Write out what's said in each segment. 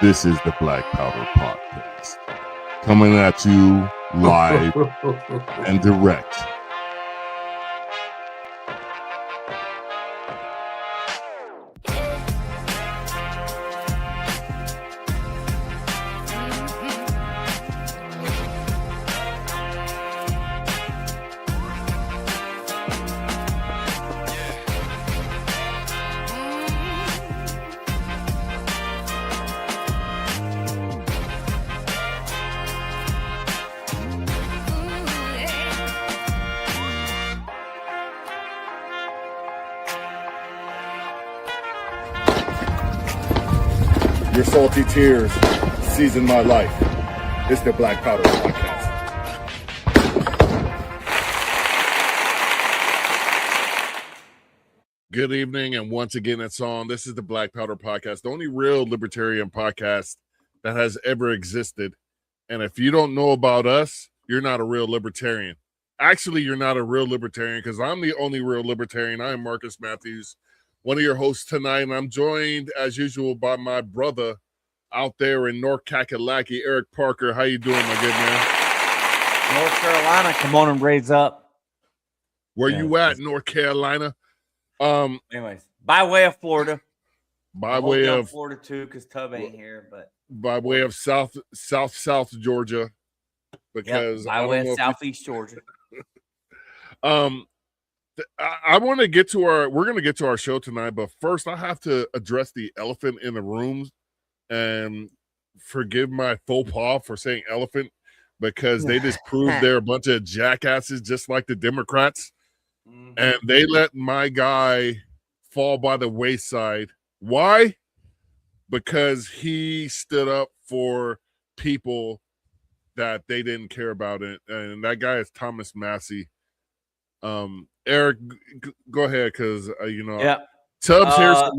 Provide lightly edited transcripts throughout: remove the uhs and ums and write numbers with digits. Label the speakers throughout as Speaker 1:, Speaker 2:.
Speaker 1: This is the Black Powder Podcast, coming at you live and direct. Your salty tears season my life. It's the Black Powder Podcast. Good evening, and once again, it's on. This is the Black Powder Podcast, the only real libertarian podcast that has ever existed. And if you don't know about us, you're not a real libertarian. Actually, you're not a real libertarian because I'm the only real libertarian. I am Marcus Matthews, one of your hosts tonight, and I'm joined, as usual, by my brother out there in North Kakalaki, Eric Parker. How you doing, my good man?
Speaker 2: North Carolina, come on and raise up.
Speaker 1: Where you at, North Carolina?
Speaker 2: Anyways, by way of Florida.
Speaker 1: By way of
Speaker 2: Florida too, because Tub ain't here, but
Speaker 1: by way of South Georgia, because
Speaker 2: by way of Southeast Georgia.
Speaker 1: I want to get to we're going to get to our show tonight, but first I have to address the elephant in the room, and forgive my faux pas for saying elephant, because they just proved they're a bunch of jackasses, just like the Democrats. Mm-hmm. And they let my guy fall by the wayside. Why? Because he stood up for people that they didn't care about it. And that guy is Thomas Massey. Eric, go ahead, because Tubbs here, so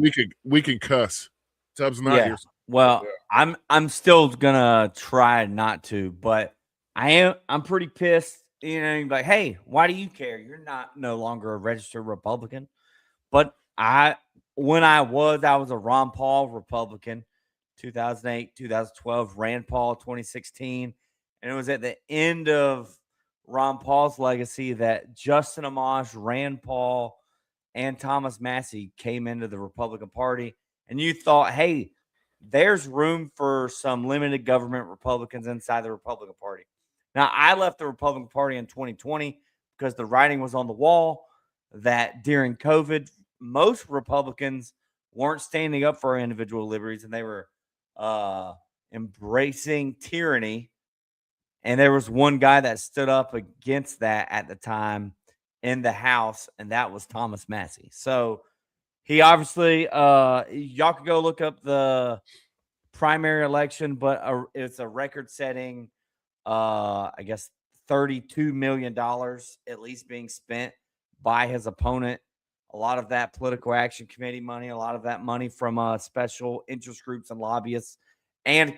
Speaker 1: we can cuss. Tubbs not here.
Speaker 2: Well, I'm still gonna try not to, but I'm pretty pissed. You know, you're like, hey, why do you care? You're no longer a registered Republican. But when I was a Ron Paul Republican, 2008, 2012, Rand Paul, 2016. And it was at the end of Ron Paul's legacy that Justin Amash, Rand Paul, and Thomas Massey came into the Republican Party. And you thought, hey, there's room for some limited government Republicans inside the Republican Party. Now, I left the Republican Party in 2020 because the writing was on the wall that during COVID, most Republicans weren't standing up for our individual liberties, and they were embracing tyranny. And there was one guy that stood up against that at the time in the House, and that was Thomas Massey. So he obviously, y'all could go look up the primary election, but it's a record-setting, I guess, $32 million at least being spent by his opponent. A lot of that political action committee money, a lot of that money from special interest groups and lobbyists, and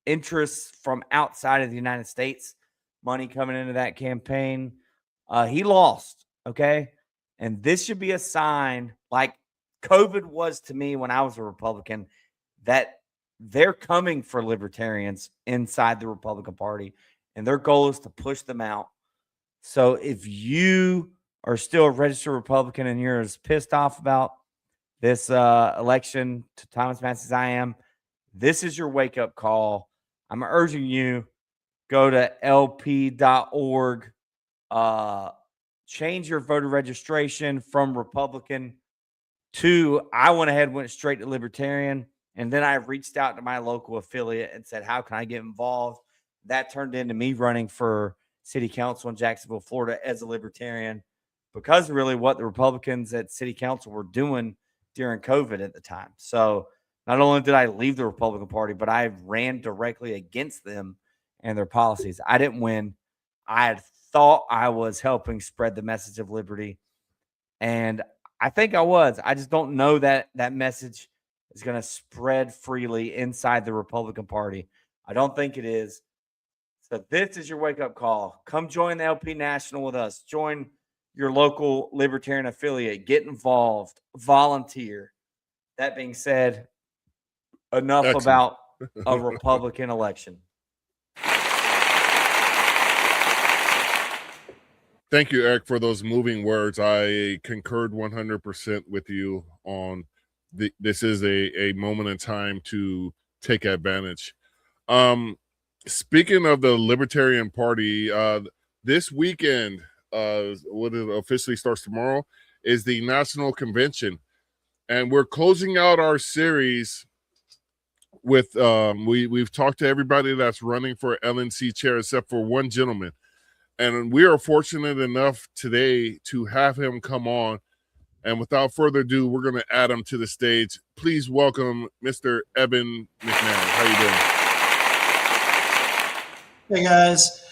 Speaker 2: interests from outside of the United States, money coming into that campaign. He lost, okay? And this should be a sign, like COVID was to me when I was a Republican, that they're coming for libertarians inside the Republican Party, and their goal is to push them out. So if you are still a registered Republican and you're as pissed off about this election to Thomas Massey as I am, this is your wake-up call. I'm urging you, go to lp.org, change your voter registration from Republican to, I went straight to Libertarian. And then I reached out to my local affiliate and said, how can I get involved? That turned into me running for city council in Jacksonville, Florida as a Libertarian, because of really what the Republicans at city council were doing during COVID at the time. So not only did I leave the Republican Party, but I ran directly against them and their policies. I didn't win. I had thought I was helping spread the message of liberty. And I think I was. I just don't know that that message is going to spread freely inside the Republican Party. I don't think it is. So this is your wake-up call. Come join the LP National with us. Join your local libertarian affiliate. Get involved. Volunteer. That being said, Enough
Speaker 1: Excellent.
Speaker 2: about a Republican election.
Speaker 1: Thank you, Eric, for those moving words. I concurred 100% with you on this is a moment in time to take advantage. Speaking of the Libertarian Party, this weekend, what it officially starts tomorrow, is the National Convention. And we're closing out our series with we've talked to everybody that's running for LNC chair except for one gentleman. And we are fortunate enough today to have him come on. And without further ado, we're going to add him to the stage. Please welcome Mr. Evan McMahon. How
Speaker 3: you doing? Hey, guys.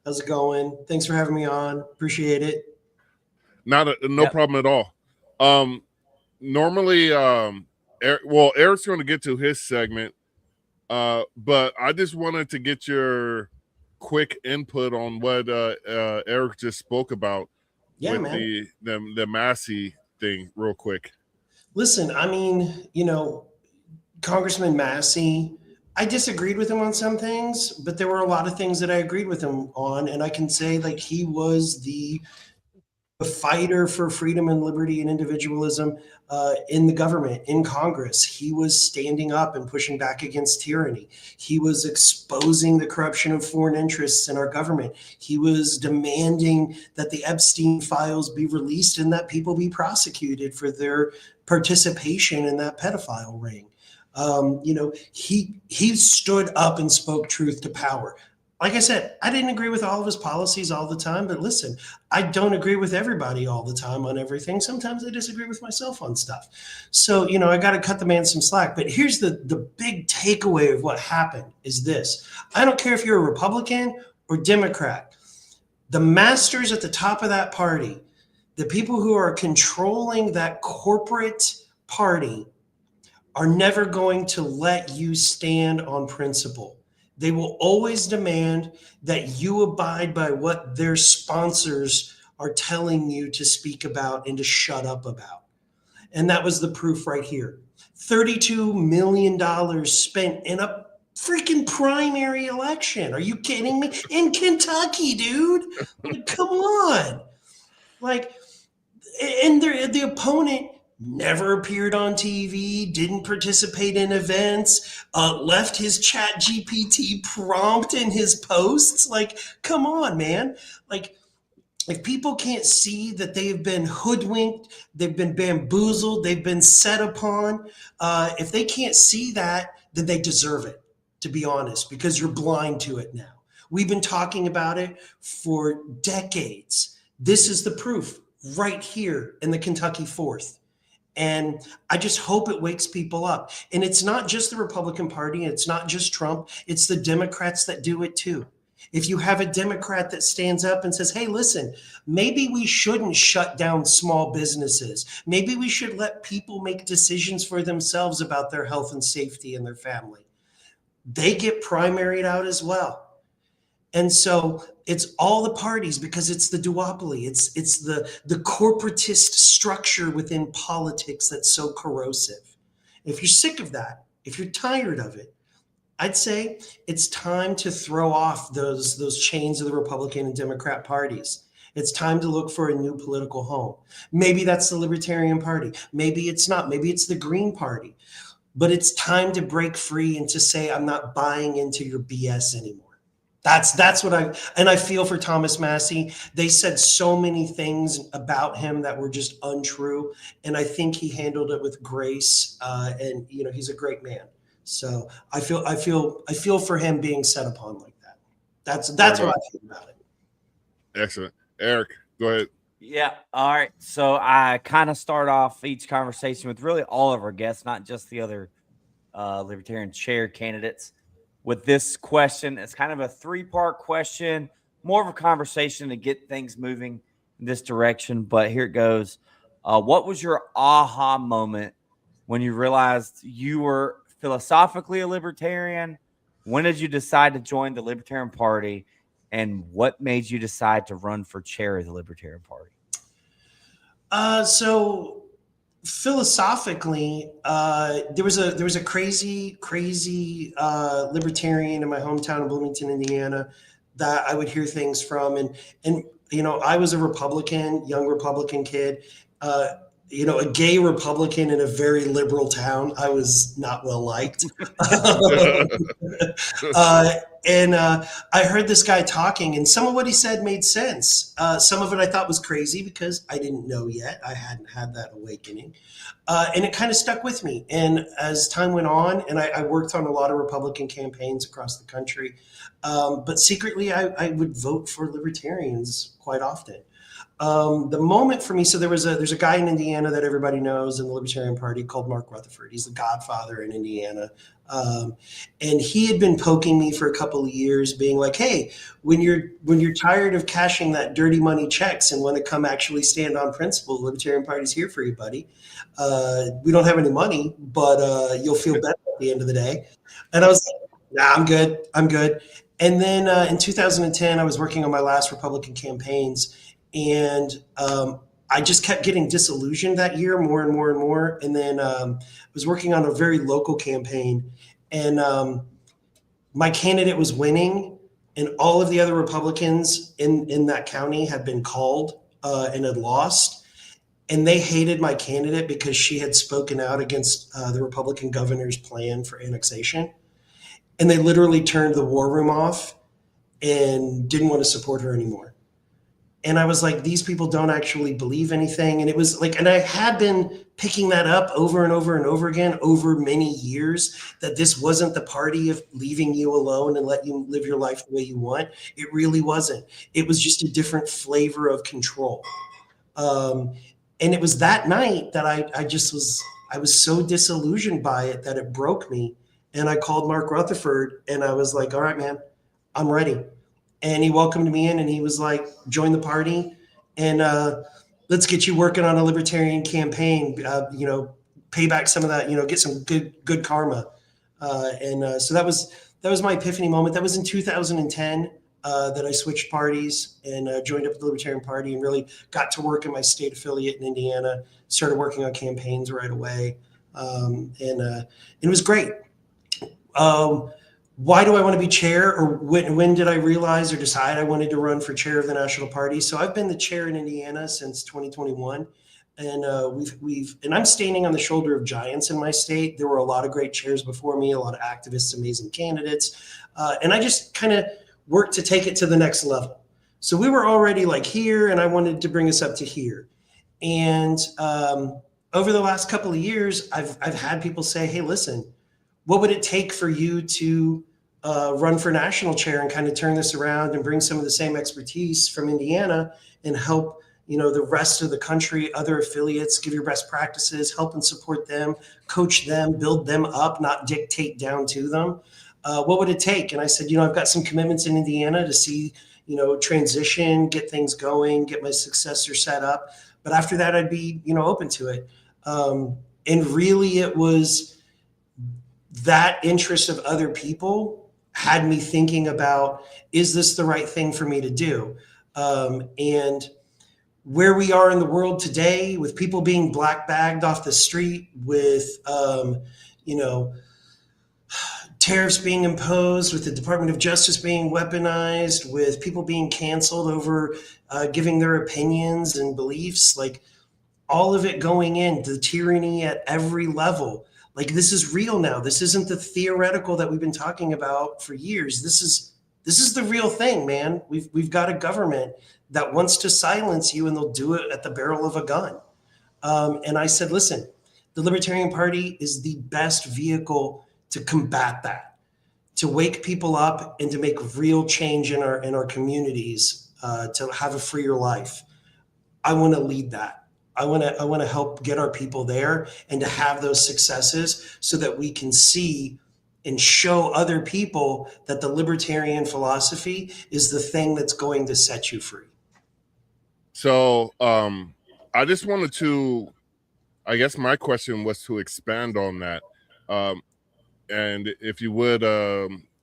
Speaker 3: How's it going? Thanks for having me on. Appreciate it.
Speaker 1: No problem at all. Normally, Eric's going to get to his segment, but I just wanted to get your quick input on what Eric just spoke about with the Massey thing real quick.
Speaker 3: Listen, I mean, Congressman Massey, I disagreed with him on some things, but there were a lot of things that I agreed with him on. And I can say like he was the fighter for freedom and liberty and individualism in the government, in Congress. He was standing up and pushing back against tyranny. He was exposing the corruption of foreign interests in our government. He was demanding that the Epstein files be released and that people be prosecuted for their participation in that pedophile ring. He stood up and spoke truth to power. Like I said, I didn't agree with all of his policies all the time, but listen, I don't agree with everybody all the time on everything. Sometimes I disagree with myself on stuff. So, I got to cut the man some slack. But here's the big takeaway of what happened is this. I don't care if you're a Republican or Democrat. The masters at the top of that party, the people who are controlling that corporate party, are never going to let you stand on principle. They will always demand that you abide by what their sponsors are telling you to speak about and to shut up about. And that was the proof right here. $32 million spent in a freaking primary election. Are you kidding me? In Kentucky, dude. Like, come on. Like, and the opponent never appeared on TV, didn't participate in events, left his chat GPT prompt in his posts. Like, come on, man. Like, if people can't see that they've been hoodwinked, they've been bamboozled, they've been set upon, if they can't see that, then they deserve it, to be honest, because you're blind to it now. We've been talking about it for decades. This is the proof right here in the Kentucky 4th. And I just hope it wakes people up. And it's not just the Republican Party. It's not just Trump. It's the Democrats that do it too. If you have a Democrat that stands up and says, hey, listen, maybe we shouldn't shut down small businesses. Maybe we should let people make decisions for themselves about their health and safety and their family. They get primaried out as well. And so it's all the parties because it's the duopoly. It's the corporatist structure within politics that's so corrosive. If you're sick of that, if you're tired of it, I'd say it's time to throw off those chains of the Republican and Democrat parties. It's time to look for a new political home. Maybe that's the Libertarian Party. Maybe it's not. Maybe it's the Green Party. But it's time to break free and to say, I'm not buying into your BS anymore. That's what I feel for Thomas Massey. They said so many things about him that were just untrue. And I think he handled it with grace. And he's a great man. So I feel for him being set upon like that. That's what I feel about it.
Speaker 1: Excellent. Eric, go ahead.
Speaker 2: Yeah. All right. So I kind of start off each conversation with really all of our guests, not just the other Libertarian chair candidates. With this question, it's kind of a 3-part question, more of a conversation to get things moving in this direction. But here it goes. What was your aha moment when you realized you were philosophically a libertarian? When did you decide to join the Libertarian Party? And what made you decide to run for chair of the Libertarian Party?
Speaker 3: So philosophically, there was a crazy libertarian in my hometown of Bloomington, Indiana, that I would hear things from, and I was a Republican, young Republican kid, a gay Republican in a very liberal town. I was not well liked. And I heard this guy talking, and some of what he said made sense. Some of it I thought was crazy because I didn't know yet. I hadn't had that awakening. And it kind of stuck with me. And as time went on, and I worked on a lot of Republican campaigns across the country, but secretly I would vote for libertarians quite often. The moment for me, so there's a guy in Indiana that everybody knows in the Libertarian Party called Mark Rutherford. He's the godfather in Indiana. And he had been poking me for a couple of years, being like, hey, when you're tired of cashing that dirty money checks and want to come actually stand on principle, the Libertarian Party's here for you, buddy. We don't have any money, but you'll feel better at the end of the day. And I was like, nah, I'm good. And then in 2010, I was working on my last Republican campaigns, and I just kept getting disillusioned that year more and more and more. And then I was working on a very local campaign, and my candidate was winning, and all of the other Republicans in that county had been called and had lost. And they hated my candidate because she had spoken out against the Republican governor's plan for annexation. And they literally turned the war room off and didn't want to support her anymore. And I was like, these people don't actually believe anything. And it was like, and I had been picking that up over and over and over again over many years, that this wasn't the party of leaving you alone and let you live your life the way you want. It really wasn't. It was just a different flavor of control. And it was that night that I was so disillusioned by it that it broke me. And I called Mark Rutherford and I was like, all right, man, I'm ready. And he welcomed me in and he was like, join the party and let's get you working on a libertarian campaign, pay back some of that, get some good karma. So that was my epiphany moment. That was in 2010 that I switched parties and joined up with the Libertarian Party and really got to work in my state affiliate in Indiana, started working on campaigns right away. And it was great. Why do I want to be chair, or when did I realize or decide I wanted to run for chair of the national party? So I've been the chair in Indiana since 2021, and and I'm standing on the shoulder of giants in my state. There were a lot of great chairs before me, a lot of activists, amazing candidates, and I just kind of worked to take it to the next level. So we were already like here, and I wanted to bring us up to here. And over the last couple of years, I've had people say, "Hey, listen, what would it take for you to run for national chair and kind of turn this around and bring some of the same expertise from Indiana and help, the rest of the country, other affiliates, give your best practices, help and support them, coach them, build them up, not dictate down to them? What would it take?" And I said, I've got some commitments in Indiana to see, transition, get things going, get my successor set up. But after that, I'd be, open to it. And really it was that interest of other people had me thinking about, is this the right thing for me to do? And where we are in the world today, with people being black bagged off the street, with, tariffs being imposed, with the Department of Justice being weaponized, with people being canceled over giving their opinions and beliefs, like all of it going in, the tyranny at every level. Like, this is real now. This isn't the theoretical that we've been talking about for years. This is the real thing, man. We've got a government that wants to silence you, and they'll do it at the barrel of a gun. And I said, listen, the Libertarian Party is the best vehicle to combat that, to wake people up and to make real change in our communities, to have a freer life. I want to lead that. I want to help get our people there and to have those successes so that we can see and show other people that the libertarian philosophy is the thing that's going to set you free.
Speaker 1: So I just wanted to, I guess my question was to expand on that. And if you would,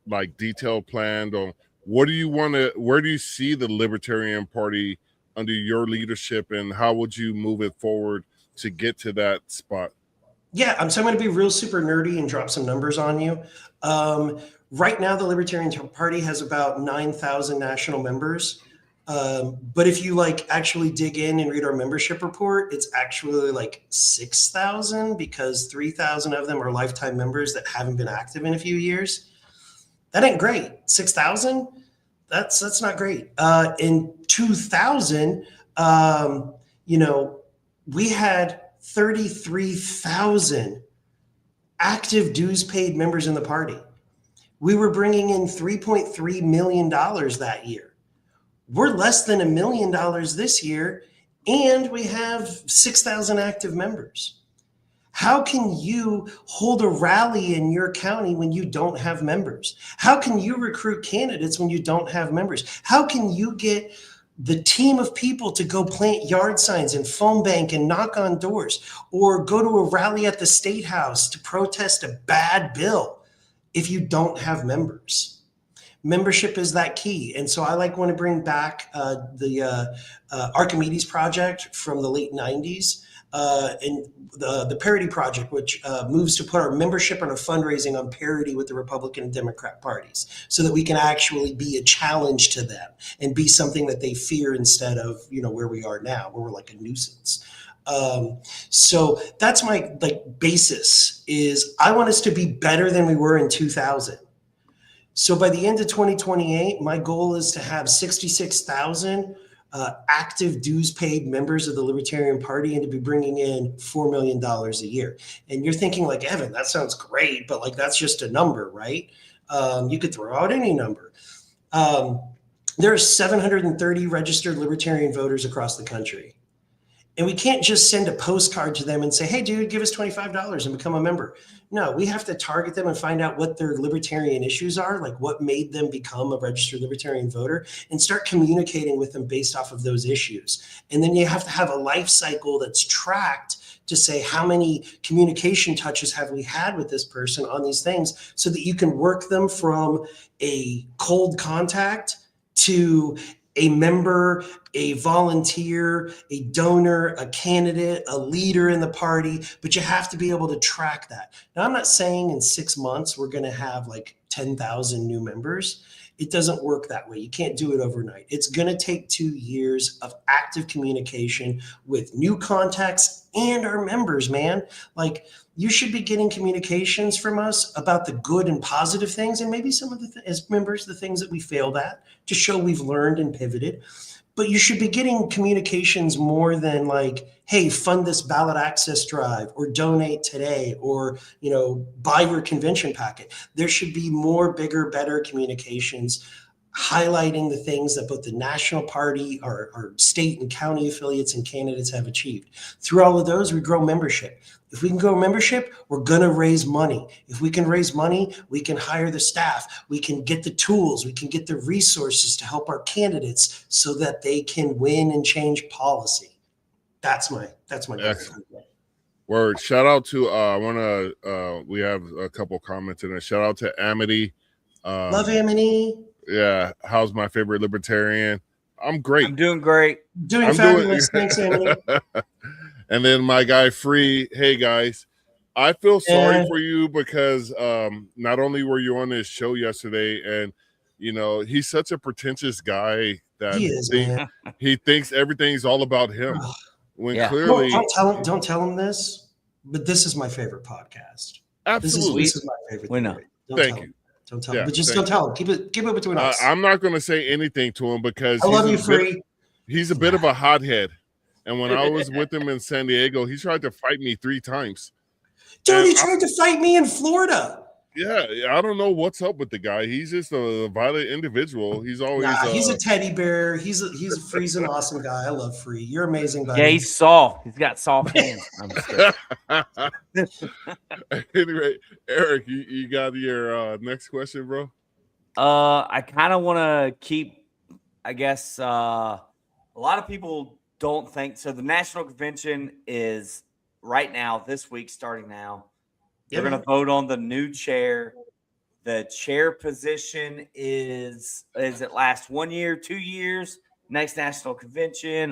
Speaker 1: like detailed planned on where do you see the Libertarian Party under your leadership, and how would you move it forward to get to that spot?
Speaker 3: Yeah, so I'm going to be real super nerdy and drop some numbers on you. Right now, the Libertarian Party has about 9,000 national members. But if you like actually dig in and read our membership report, it's actually like 6,000 because 3,000 of them are lifetime members that haven't been active in a few years. That ain't great. 6,000? That's not great. In 2000, we had 33,000 active dues paid members in the party. We were bringing in $3.3 million that year. We're less than $1 million this year, and we have 6,000 active members. How can you hold a rally in your county when you don't have members? How can you recruit candidates when you don't have members? How can you get the team of people to go plant yard signs and phone bank and knock on doors, or go to a rally at the State House to protest a bad bill if you don't have members? Membership is that key. And so I want to bring back the Archimedes Project from the late 90s and the Parity Project, which moves to put our membership and our fundraising on parity with the Republican and Democrat parties so that we can actually be a challenge to them and be something that they fear instead of, where we are now, where we're like a nuisance. So that's my basis is I want us to be better than we were in 2000. So by the end of 2028, my goal is to have 66,000 active dues paid members of the Libertarian Party and to be bringing in $4 million a year. And you're thinking Evan, that sounds great, but that's just a number, right? You could throw out any number. There are 730 registered Libertarian voters across the country. And we can't just send a postcard to them and say, hey, dude, give us $25 and become a member. No, we have to target them and find out what their libertarian issues are, what made them become a registered libertarian voter, and start communicating with them based off of those issues. And then you have to have a life cycle that's tracked to say how many communication touches have we had with this person on these things so that you can work them from a cold contact to a member, a volunteer, a donor, a candidate, a leader in the party, but you have to be able to track that. Now, I'm not saying in 6 months we're going to have 10,000 new members. It doesn't work that way. You can't do it overnight. It's going to take 2 years of active communication with new contacts and our members, man. You should be getting communications from us about the good and positive things, and maybe some of as members, the things that we failed at to show we've learned and pivoted. But you should be getting communications more than hey, fund this ballot access drive or donate today or, buy your convention packet. There should be more, bigger, better communications highlighting the things that both the national party, our state and county affiliates and candidates have achieved. Through all of those, we grow membership. If we can grow membership, we're going to raise money. If we can raise money, we can hire the staff. We can get the tools. We can get the resources to help our candidates so that they can win and change policy. That's my
Speaker 1: word. Shout out to we have a couple comments in there. Shout out to Amity.
Speaker 3: Love Amity.
Speaker 1: Yeah, how's my favorite libertarian? I'm great.
Speaker 2: I'm doing great.
Speaker 3: Doing fabulous. Thanks, Amity.
Speaker 1: And then my guy Free, hey guys, I feel sorry for you because not only were you on this show yesterday, and he's such a pretentious guy that he thinks everything's all about him. When clearly,
Speaker 3: don't tell him this, but this is my favorite podcast.
Speaker 1: Absolutely,
Speaker 3: this is my favorite.
Speaker 1: We know. Thank you.
Speaker 3: Don't tell him, but just don't tell him. Keep it between us.
Speaker 1: I'm not going to say anything to him because
Speaker 3: I love you, Free.
Speaker 1: He's a bit of a hothead. And when I was with him in San Diego, he tried to fight me 3 times.
Speaker 3: Dude, he tried to fight me in Florida.
Speaker 1: Yeah, I don't know what's up with the guy. He's just a violent individual. He's always
Speaker 3: he's a teddy bear. He's Free's an awesome guy. I love Free. You're amazing, buddy.
Speaker 2: Yeah, he's soft. He's got soft hands.
Speaker 1: Anyway, Eric, you got your next question, bro?
Speaker 2: I kind of want to keep, I guess, a lot of people don't think so. The national convention is right now, this week, starting now. They're going to vote on the new chair. The chair position is it last 1 year, 2 years? Next national convention.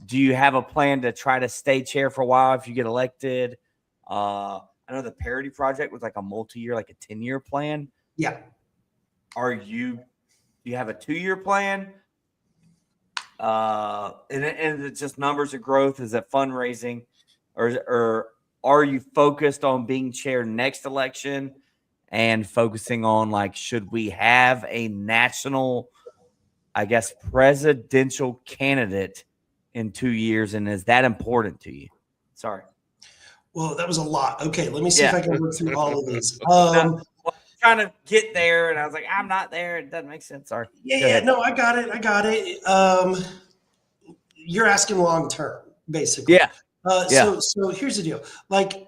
Speaker 2: Do you have a plan to try to stay chair for a while if you get elected? I know the Parity Project was like a multi-year, like a 10-year plan.
Speaker 3: Yeah.
Speaker 2: Do you have a 2-year plan? And it's just numbers of growth? Is it fundraising, or are you focused on being chair next election and focusing on, like, should we have a national, I guess, presidential candidate in 2 years? And is that important to you? Sorry.
Speaker 3: Well, that was a lot. Okay, let me see if I can work through all of these.
Speaker 2: Trying to get there, and I was like, I'm not there. It doesn't make sense. Sorry.
Speaker 3: Yeah, no, I got it. You're asking long term, basically.
Speaker 2: Yeah.
Speaker 3: So here's the deal. Like,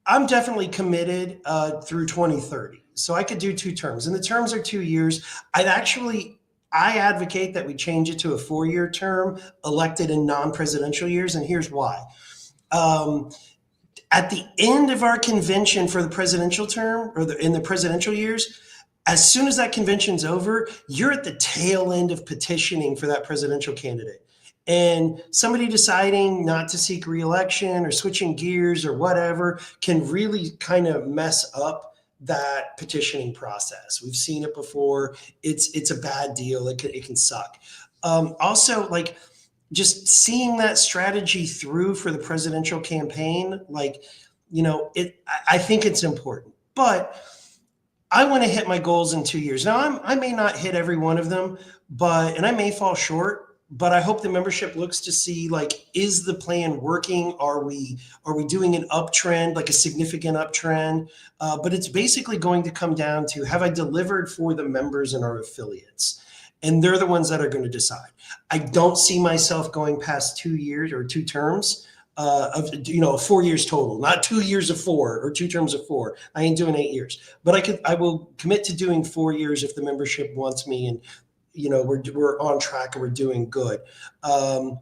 Speaker 3: I'm definitely committed through 2030. So I could do 2 terms, and the terms are 2 years. I advocate that we change it to a 4-year term, elected in non-presidential years, and here's why. At the end of our convention for the presidential term, or in the presidential years, as soon as that convention's over, you're at the tail end of petitioning for that presidential candidate. And somebody deciding not to seek re-election or switching gears or whatever can really kind of mess up that petitioning process. We've seen it before. It's a bad deal. It can suck. Also, like, just seeing that strategy through for the presidential campaign, like, I think it's important. But I want to hit my goals in 2 years. Now, I may not hit every one of them, and I may fall short, but I hope the membership looks to see, like, is the plan working? Are we doing an uptrend, like a significant uptrend? But it's basically going to come down to, have I delivered for the members and our affiliates? And they're the ones that are going to decide. I don't see myself going past 2 years or 2 terms of 4 years total, not 2 years of 4 or 2 terms of 4. I ain't doing 8 years, but I will commit to doing 4 years if the membership wants me, and we're on track and we're doing good. But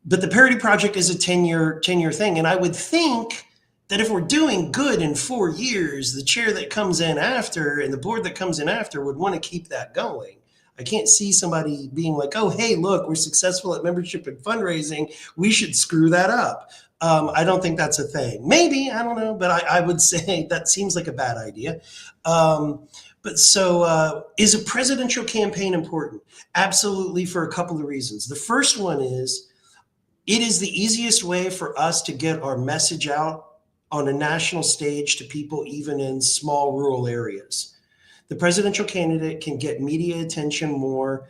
Speaker 3: the Parity Project is a 10-year thing, and I would think that if we're doing good in 4 years, the chair that comes in after and the board that comes in after would want to keep that going. I can't see somebody being like, oh, hey, look, we're successful at membership and fundraising, we should screw that up. I don't think that's a thing. Maybe, I don't know, but I would say that seems like a bad idea. Is a presidential campaign important? Absolutely, for a couple of reasons. The first one is, it is the easiest way for us to get our message out on a national stage to people, even in small rural areas. The presidential candidate can get media attention more.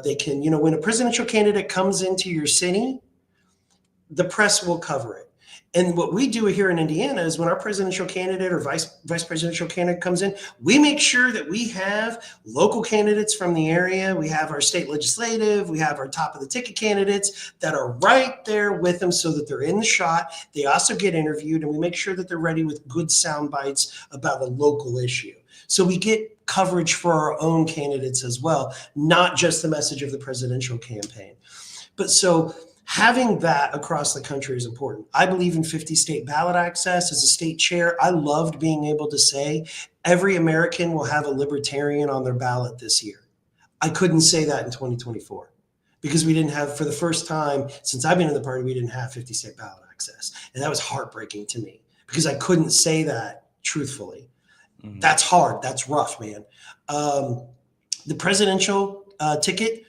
Speaker 3: They can, when a presidential candidate comes into your city, the press will cover it. And what we do here in Indiana is, when our presidential candidate or vice presidential candidate comes in, we make sure that we have local candidates from the area. We have our state legislative. We have our top of the ticket candidates that are right there with them, so that they're in the shot. They also get interviewed, and we make sure that they're ready with good sound bites about a local issue. So we get coverage for our own candidates as well, not just the message of the presidential campaign. But so having that across the country is important. I believe in 50 state ballot access. As a state chair, I loved being able to say every American will have a libertarian on their ballot this year. I couldn't say that in 2024 because we didn't have, for the first time since I've been in the party, we didn't have 50 state ballot access. And that was heartbreaking to me because I couldn't say that truthfully. Mm-hmm. That's hard. That's rough, man. The presidential ticket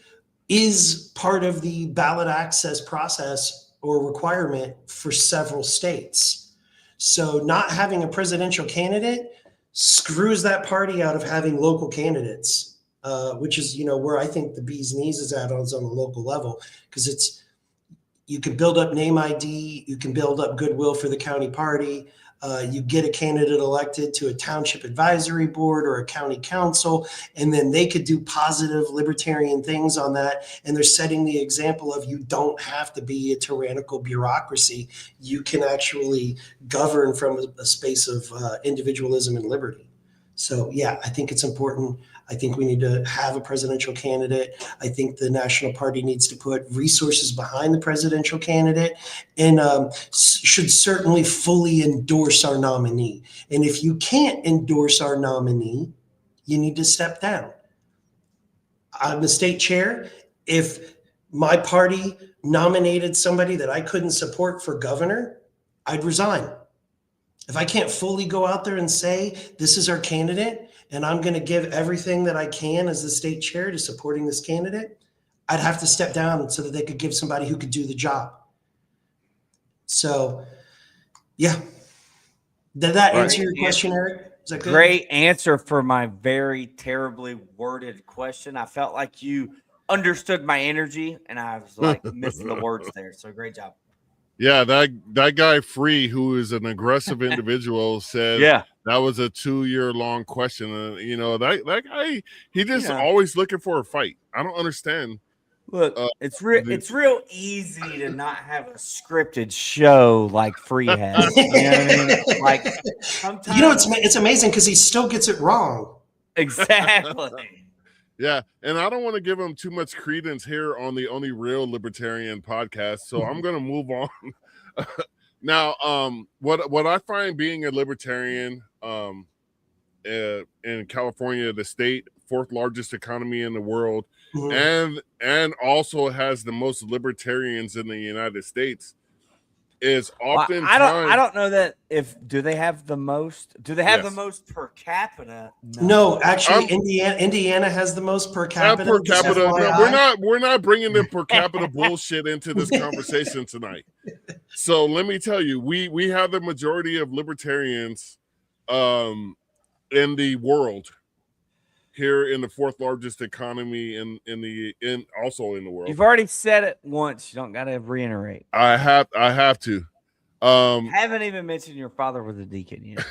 Speaker 3: is part of the ballot access process or requirement for several states. So not having a presidential candidate screws that party out of having local candidates, which is, where I think the bee's knees is on the local level, because you can build up name ID, you can build up goodwill for the county party. You get a candidate elected to a township advisory board or a county council, and then they could do positive libertarian things on that. And they're setting the example of, you don't have to be a tyrannical bureaucracy. You can actually govern from a space of individualism and liberty. So, yeah, I think it's important. I think we need to have a presidential candidate. I think the national party needs to put resources behind the presidential candidate and should certainly fully endorse our nominee. And if you can't endorse our nominee, you need to step down. I'm the state chair. If my party nominated somebody that I couldn't support for governor, I'd resign. If I can't fully go out there and say, this is our candidate, and I'm going to give everything that I can as the state chair to supporting this candidate, I'd have to step down so that they could give somebody who could do the job. So, yeah. Did that answer your question, Eric? Is that good?
Speaker 2: Great answer for my very terribly worded question. I felt like you understood my energy, and I was like missing the words there. So great job.
Speaker 1: Yeah, that guy Free, who is an aggressive individual, said that was a 2-year-long question. And you know, that guy, he just always looking for a fight. I don't understand.
Speaker 2: Look, it's real easy to not have a scripted show like Free has. You know what I mean? Like sometimes,
Speaker 3: you know, it's amazing because he still gets it wrong.
Speaker 2: Exactly.
Speaker 1: Yeah, and I don't want to give him too much credence here on the Only Real Libertarian podcast, so I'm going to move on. Now, what I find being a libertarian in California, the state, 4th largest economy in the world, and also has the most libertarians in the United States, is often
Speaker 2: I don't know that do they have the most the most per capita?
Speaker 3: No, actually Indiana has the most per capita.
Speaker 1: Per capita. No, we're not bringing the per capita bullshit into this conversation tonight. So let me tell you, we have the majority of libertarians in the world here in the 4th largest economy also in the world.
Speaker 2: You've already said it once. You don't got to reiterate.
Speaker 1: I have to.
Speaker 2: Haven't even mentioned your father was a deacon yet.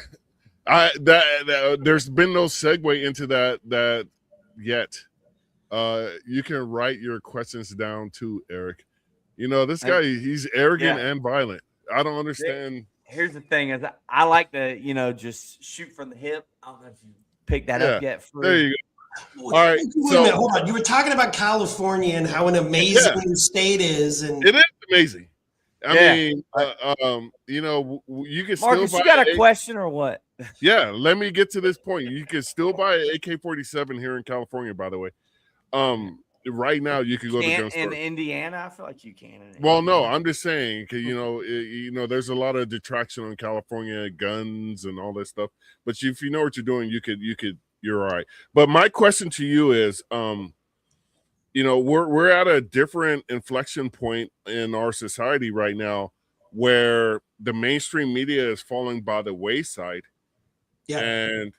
Speaker 1: There's been no segue into that yet. You can write your questions down too, Eric. You know, this guy, he's arrogant and violent. I don't understand.
Speaker 2: Here's the thing: is I like to, just shoot from the hip. I don't know if you picked that up yet.
Speaker 1: There you go. All right.
Speaker 3: Wait a minute, hold on. You were talking about California and how an amazing your state is, and
Speaker 1: it is amazing. I mean, you can
Speaker 2: Marcus,
Speaker 1: still buy.
Speaker 2: You got a question or what?
Speaker 1: Yeah, let me get to this point. You can still buy an AK-47 here in California, by the way. Right now, you can go to gun store.
Speaker 2: In Indiana, I feel like you can.
Speaker 1: Well, no, I'm just saying, because there's a lot of detraction on California guns and all that stuff. But if you know what you're doing, you're all right. But my question to you is, we're at a different inflection point in our society right now, where the mainstream media is falling by the wayside, and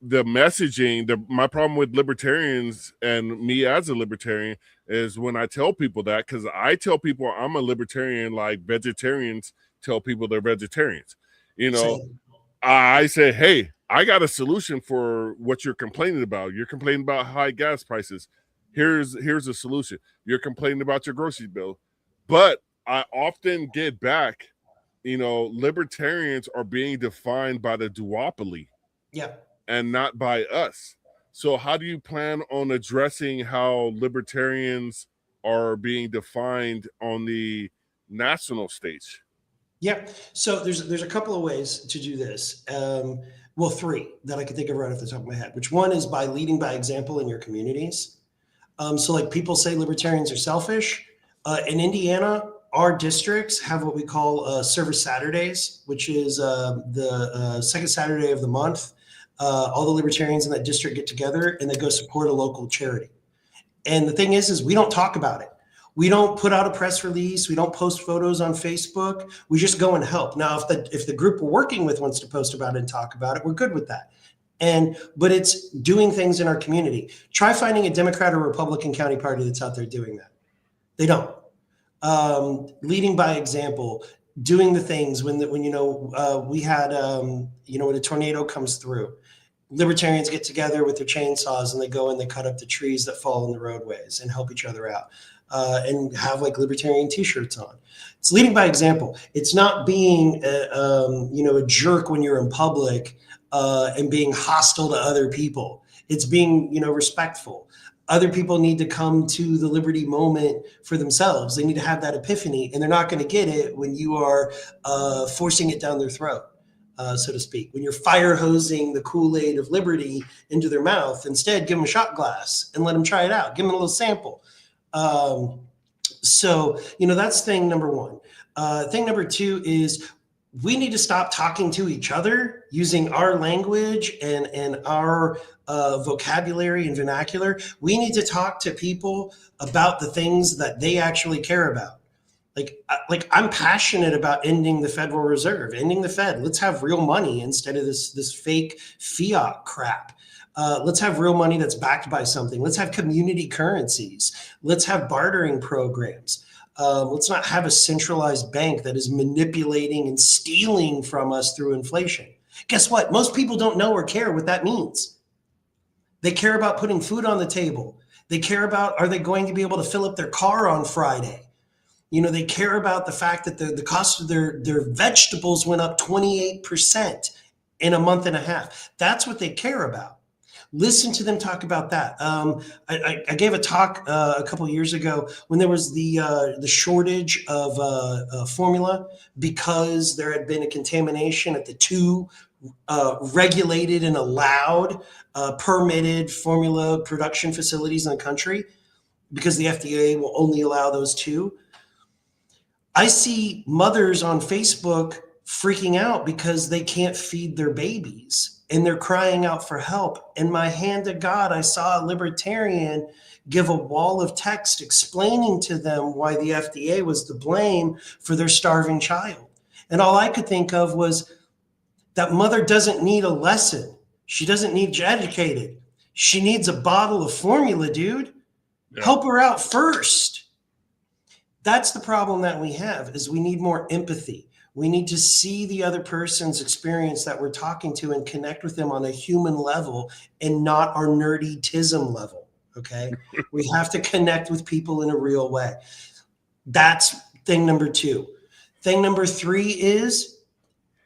Speaker 1: the messaging, my problem with libertarians and me as a libertarian is when I tell people that, because I tell people I'm a libertarian like vegetarians tell people they're vegetarians. I say, hey, I got a solution for what you're complaining about. You're complaining about high gas prices. Here's a solution. You're complaining about your grocery bill. But I often get back, libertarians are being defined by the duopoly.
Speaker 3: Yeah.
Speaker 1: And not by us. So how do you plan on addressing how libertarians are being defined on the national stage?
Speaker 3: Yeah. So there's a couple of ways to do this. Well, 3 that I can think of right off the top of my head, which one is by leading by example in your communities. So like people say libertarians are selfish. In Indiana, our districts have what we call Service Saturdays, which is the second Saturday of the month. All the libertarians in that district get together and they go support a local charity. And the thing is we don't talk about it. We don't put out a press release. We don't post photos on Facebook. We just go and help. Now, if the group we're working with wants to post about it and talk about it, we're good with that. But it's doing things in our community. Try finding a Democrat or Republican county party that's out there doing that. They don't. Leading by example, doing the things when we had when a tornado comes through, libertarians get together with their chainsaws and they go and they cut up the trees that fall in the roadways and help each other out, and have like libertarian t-shirts on. It's leading by example. It's not being a jerk when you're in public and being hostile to other people. It's being respectful. Other people need to come to the liberty moment for themselves. They need to have that epiphany, and they're not going to get it when you are forcing it down their throat, so to speak. When you're fire hosing the Kool-Aid of liberty into their mouth, instead give them a shot glass and let them try it out. Give them a little sample. So, that's thing number one. Thing number two is we need to stop talking to each other using our language and our vocabulary and vernacular. We need to talk to people about the things that they actually care about. Like I'm passionate about ending the Federal Reserve, ending the Fed. Let's have real money instead of this fake fiat crap. Let's have real money that's backed by something. Let's have community currencies. Let's have bartering programs. Let's not have a centralized bank that is manipulating and stealing from us through inflation. Guess what? Most people don't know or care what that means. They care about putting food on the table. They care about, are they going to be able to fill up their car on Friday? They care about the fact that the cost of their vegetables went up 28% in a month and a half. That's what they care about. Listen to them talk about that. I gave a talk a couple of years ago when there was the shortage of formula because there had been a contamination at the two regulated and allowed permitted formula production facilities in the country, because the FDA will only allow those two. I see mothers on Facebook freaking out because they can't feed their babies and they're crying out for help. And my hand to God, I saw a libertarian give a wall of text explaining to them why the FDA was to blame for their starving child. And all I could think of was that mother doesn't need a lesson. She doesn't need to be educated. She needs a bottle of formula, dude. Yeah. Help her out first. That's the problem that we have, is we need more empathy. We need to see the other person's experience that we're talking to and connect with them on a human level and not our nerdy-tism level, okay? We have to connect with people in a real way. That's thing number two. Thing number three is,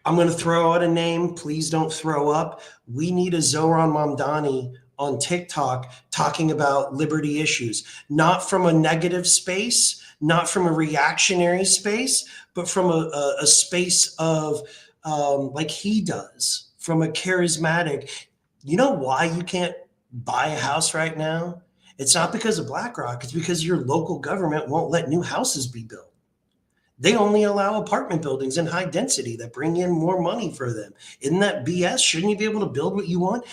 Speaker 3: I'm going to throw out a name. Please don't throw up. We need a Zohran Mamdani on TikTok talking about liberty issues, not from a negative space, not from a reactionary space, but from a space of like he does, from a charismatic. You know why you can't buy a house right now? It's not because of BlackRock. It's because your local government won't let new houses be built. They only allow apartment buildings in high density that bring in more money for them. Isn't that BS? Shouldn't you be able to build what you want?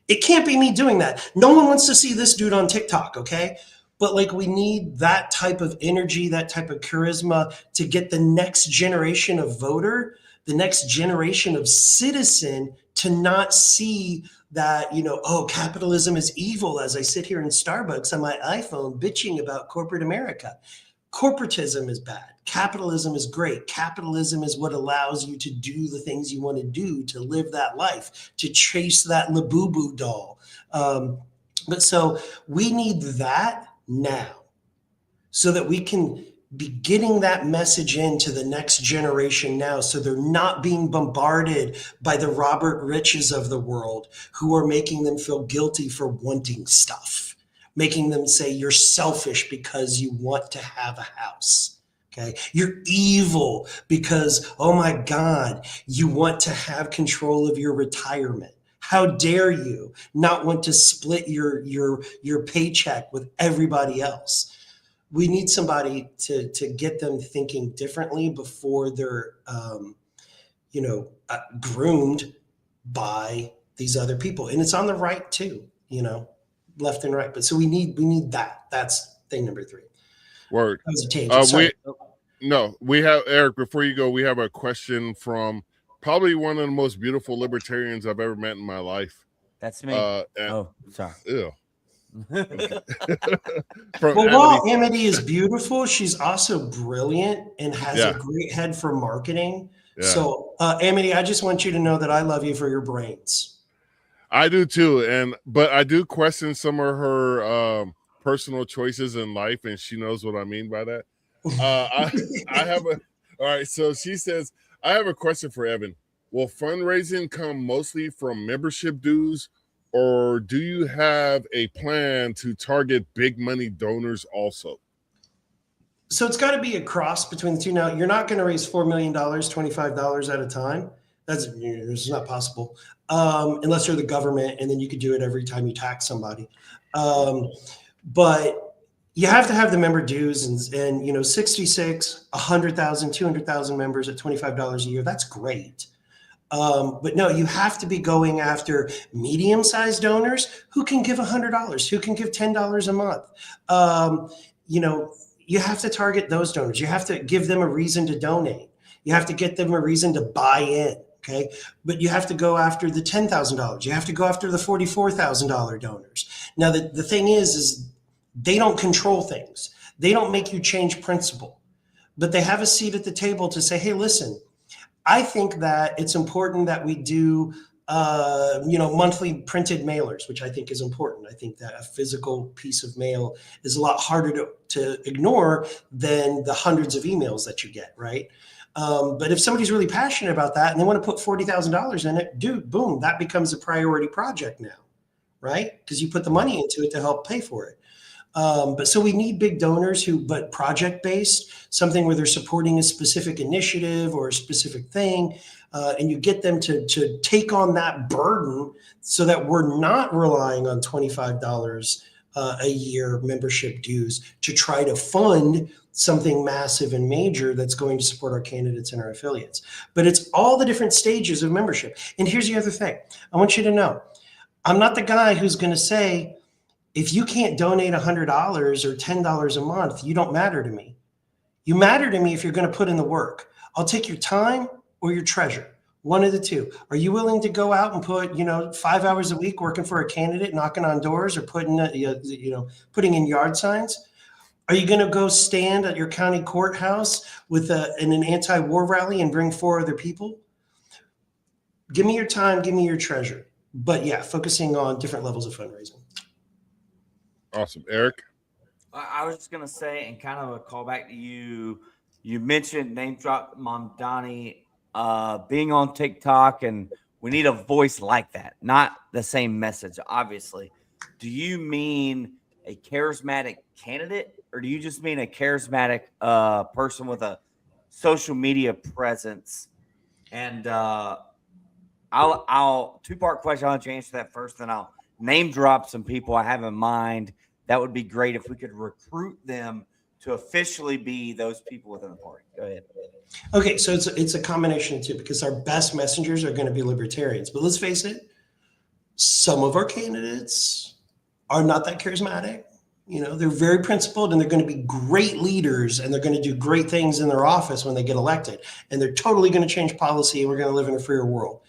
Speaker 3: It can't be me doing that. No one wants to see this dude on TikTok, okay? But like, we need that type of energy, that type of charisma to get the next generation of voter, the next generation of citizen to not see that, oh, capitalism is evil as I sit here in Starbucks on my iPhone bitching about corporate America. Corporatism is bad. Capitalism is great. Capitalism is what allows you to do the things you want to do, to live that life, to chase that Labubu doll. But so we need that now so that we can be getting that message into the next generation now, so they're not being bombarded by the Robert Riches of the world who are making them feel guilty for wanting stuff, making them say you're selfish because you want to have a house. Okay, you're evil because, oh my God, you want to have control of your retirement. How dare you not want to split your paycheck with everybody else? We need somebody to get them thinking differently before they're, groomed by these other people. And it's on the right too, left and right. But so we need that. That's thing number three.
Speaker 1: Word.
Speaker 3: That was a tangent. Sorry.
Speaker 1: We have, Eric, before you go, we have a question from probably one of the most beautiful libertarians I've ever met in my life.
Speaker 2: That's me. Sorry.
Speaker 1: Ew.
Speaker 3: While Amity is beautiful, she's also brilliant and has a great head for marketing. Yeah. So, Amity, I just want you to know that I love you for your brains.
Speaker 1: I do too, but I do question some of her personal choices in life, and she knows what I mean by that. I have all right. So she says, I have a question for Evan. Will fundraising come mostly from membership dues, or do you have a plan to target big money donors also?
Speaker 3: So it's got to be a cross between the two. Now, you're not going to raise $4 million, $25 at a time. It's not possible unless you're the government, and then you could do it every time you tax somebody. But You have to have the member dues and 66, 100,000, 200,000 members at $25 a year. That's great. But no, you have to be going after medium-sized donors who can give $100, who can give $10 a month. You have to target those donors. You have to give them a reason to donate. You have to get them a reason to buy in. Okay. But you have to go after the $10,000. You have to go after the $44,000 donors. Now, the thing is they don't control things. They don't make you change principle, but they have a seat at the table to say, hey, listen, I think that it's important that we do, monthly printed mailers, which I think is important. I think that a physical piece of mail is a lot harder to ignore than the hundreds of emails that you get, right? But if somebody's really passionate about that and they want to put $40,000 in it, dude, boom, that becomes a priority project now, right? Because you put the money into it to help pay for it. But so we need big donors but project-based, something where they're supporting a specific initiative or a specific thing, and you get them to take on that burden so that we're not relying on $25 a year membership dues to try to fund something massive and major that's going to support our candidates and our affiliates. But it's all the different stages of membership. And here's the other thing. I want you to know, I'm not the guy who's going to say, if you can't donate $100 or $10 a month, you don't matter to me. You matter to me if you're going to put in the work. I'll take your time or your treasure, one of the two. Are you willing to go out and put, 5 hours a week working for a candidate, knocking on doors or putting in yard signs? Are you going to go stand at your county courthouse with in an anti-war rally and bring 4 other people? Give me your time, give me your treasure. But yeah, focusing on different levels of fundraising.
Speaker 1: Awesome. Eric?
Speaker 2: I was just going to say, and kind of a callback to you, you mentioned name drop Mamdani being on TikTok, and we need a voice like that, not the same message, obviously. Do you mean a charismatic candidate, or do you just mean a charismatic person with a social media presence? And I'll two-part question. I'll let you answer that first, then I'll name drop some people I have in mind. That would be great if we could recruit them to officially be those people within the party. Go ahead.
Speaker 3: Okay, so it's a combination of two, because our best messengers are going to be libertarians. But let's face it, some of our candidates are not that charismatic. They're very principled, and they're going to be great leaders, and they're going to do great things in their office when they get elected. And they're totally going to change policy, and we're going to live in a freer world.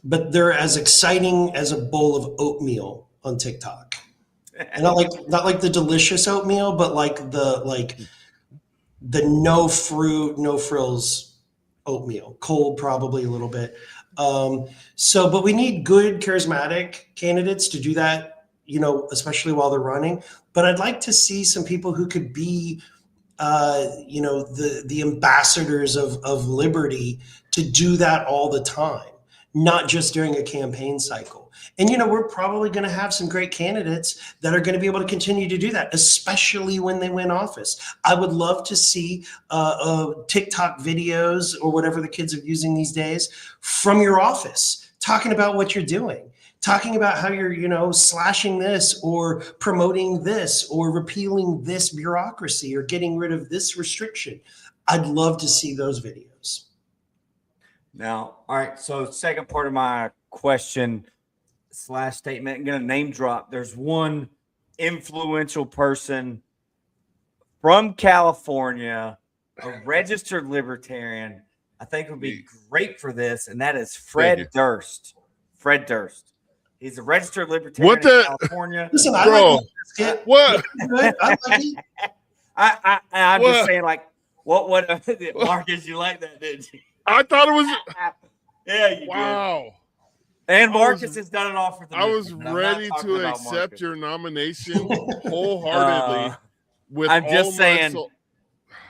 Speaker 3: But they're as exciting as a bowl of oatmeal on TikTok. And not like the delicious oatmeal, but like the no fruit, no frills oatmeal, cold probably a little bit. But we need good charismatic candidates to do that, especially while they're running. But I'd like to see some people who could be, the ambassadors of liberty to do that all the time, not just during a campaign cycle. And, we're probably going to have some great candidates that are going to be able to continue to do that, especially when they win office. I would love to see TikTok videos or whatever the kids are using these days from your office, talking about what you're doing, talking about how you're, slashing this or promoting this or repealing this bureaucracy or getting rid of this restriction. I'd love to see those videos.
Speaker 2: Now, all right. So second part of my question / statement, I'm going to name drop. There's one influential person from California, a registered libertarian, I think would be great for this, and that is Fred Durst. Fred Durst. He's a registered libertarian in California.
Speaker 3: Listen, I like it.
Speaker 1: What?
Speaker 3: I like it.
Speaker 2: I'm just saying, like, what Marcus, you like that, didn't you?
Speaker 1: I thought it was.
Speaker 2: Yeah, you
Speaker 1: wow.
Speaker 2: did. And Marcus has done it all for the
Speaker 1: I was ready to accept your nomination wholeheartedly.
Speaker 2: I'm just saying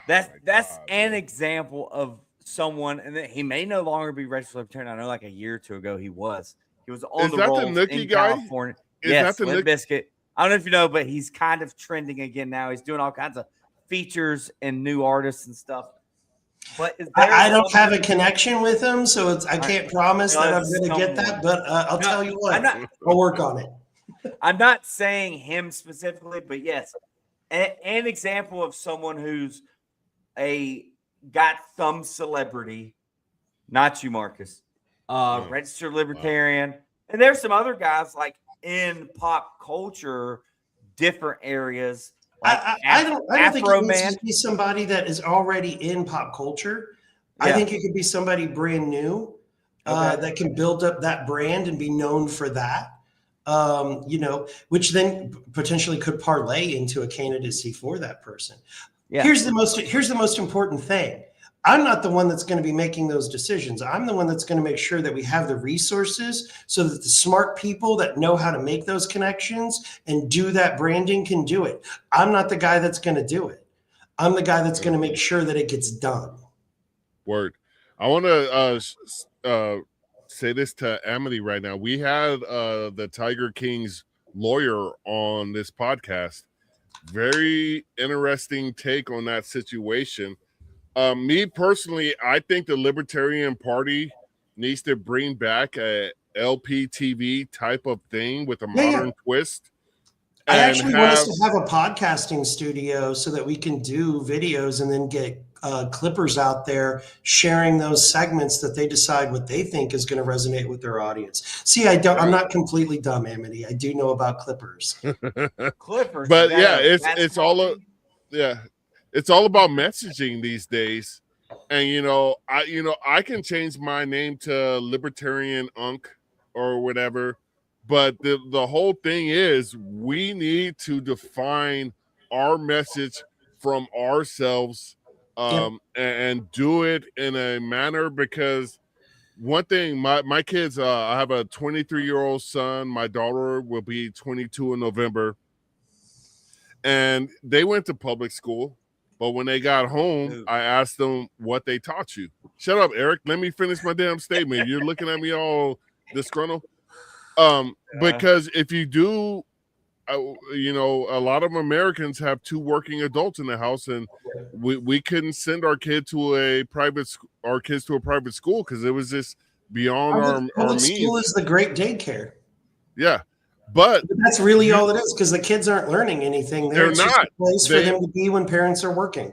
Speaker 2: that's an example of someone, and he may no longer be registered libertarian. I know, like a year or two ago, he was on the roll in California. Yes, Limp Bizkit. I don't know if you know, but he's kind of trending again now. He's doing all kinds of features and new artists and stuff. But
Speaker 3: I don't have a connection with him, so I can't promise that I'm going to get that. But I'll tell you what, I'll work on it.
Speaker 2: I'm not saying him specifically, but yes, an example of someone who's got some celebrity, not you, Marcus, registered libertarian. And there's some other guys like in pop culture, different areas. Like
Speaker 3: I don't think
Speaker 2: Afro
Speaker 3: it needs
Speaker 2: Man.
Speaker 3: to be somebody that is already in pop culture. I
Speaker 2: Yeah.
Speaker 3: think it could be somebody brand new that can build up that brand and be known for that. Which then potentially could parlay into a candidacy for that person.
Speaker 2: Yeah.
Speaker 3: Here's the most important thing. I'm not the one that's going to be making those decisions. I'm the one that's going to make sure that we have the resources so that the smart people that know how to make those connections and do that branding can do it. I'm not the guy that's going to do it. I'm the guy that's going to make sure that it gets done.
Speaker 1: Word. I want to say this to Amity right now. We had the Tiger King's lawyer on this podcast. Very interesting take on that situation. Me personally, I think the Libertarian Party needs to bring back a LPTV type of thing with a modern twist.
Speaker 3: I actually want us to have a podcasting studio so that we can do videos and then get clippers out there sharing those segments that they decide what they think is going to resonate with their audience. See, I'm not completely dumb, Amity. I do know about clippers.
Speaker 2: Clippers.
Speaker 1: But yeah, it's all it's all about messaging these days. And I can change my name to Libertarian Unk or whatever. But the whole thing is we need to define our message from ourselves and do it in a manner, because one thing, my kids, I have a 23-year-old son. My daughter will be 22 in November. And they went to public school. But when they got home, I asked them what they taught you. Shut up, Eric. Let me finish my damn statement. You're looking at me all disgruntled. Because if you do, a lot of Americans have two working adults in the house, and we couldn't send our kids to a private school because it was just beyond our means.
Speaker 3: School is the great daycare.
Speaker 1: Yeah, but
Speaker 3: that's really all it is, because the kids aren't learning anything there. It's just a place for them to be when parents are working.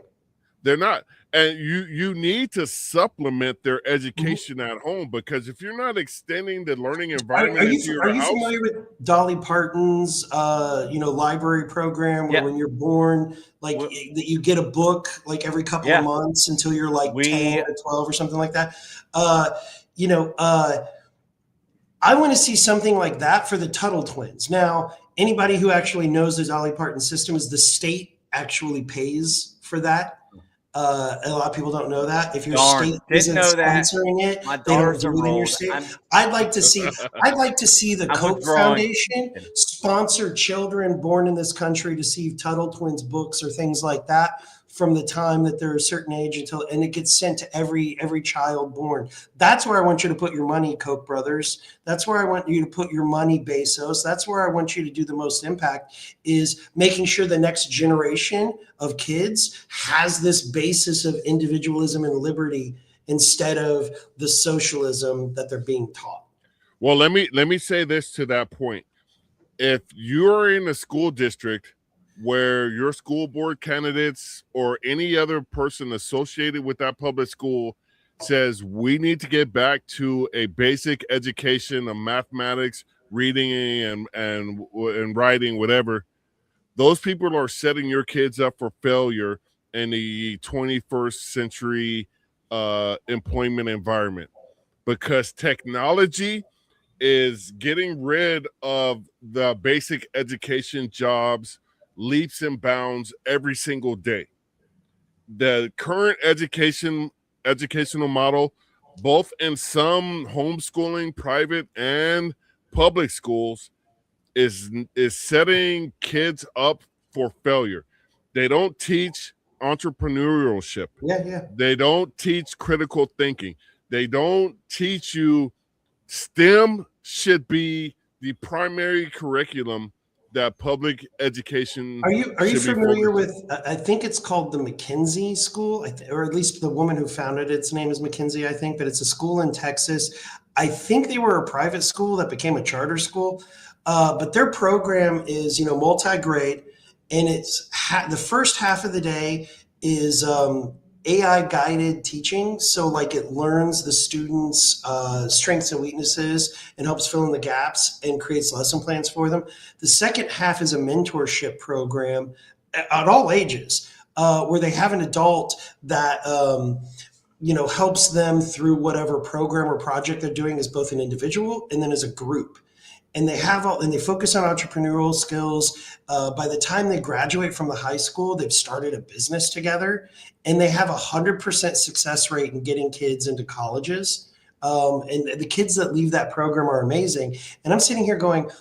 Speaker 1: They're not. And you need to supplement their education at home, because if you're not extending the learning environment into your house. Are you familiar
Speaker 3: with Dolly Parton's library program where when you're born, you get a book like every couple of months until you're like 10 or 12 or something like that? I want to see something like that for the Tuttle twins. Now, anybody who actually knows the Dolly Parton system is the state actually pays for that. A lot of people don't know that. If your state isn't sponsoring it, they don't do it in your state. I'd like to see the Koch Foundation sponsor children born in this country to receive Tuttle twins books or things like that from the time that they're a certain age and it gets sent to every child born. That's where I want you to put your money, Koch brothers. That's where I want you to put your money, Bezos. That's where I want you to do the most impact, is making sure the next generation of kids has this basis of individualism and liberty instead of the socialism that they're being taught.
Speaker 1: Well, let me say this to that point. If you're in a school district where your school board candidates or any other person associated with that public school says we need to get back to a basic education of mathematics, reading and writing, whatever, those people are setting your kids up for failure in the 21st century employment environment, because technology is getting rid of the basic education jobs leaps and bounds every single day. The current educational model, both in some homeschooling, private and public schools, is setting kids up for failure. They don't teach entrepreneurship. They don't teach critical thinking. They don't teach you. STEM should be the primary curriculum that public education.
Speaker 3: Are you familiar with? I think it's called the McKinsey School, or at least the woman who founded its name is McKinsey, I think. But it's a school in Texas. I think they were a private school that became a charter school. But their program is, multi-grade, and it's the first half of the day is AI guided teaching. So like it learns the students' strengths and weaknesses and helps fill in the gaps and creates lesson plans for them. The second half is a mentorship program at all ages, where they have an adult that helps them through whatever program or project they're doing as both an individual and then as a group. And they focus on entrepreneurial skills. By the time they graduate from the high school, they've started a business together, and they have 100% success rate in getting kids into colleges. And the kids that leave that program are amazing. And I'm sitting here going,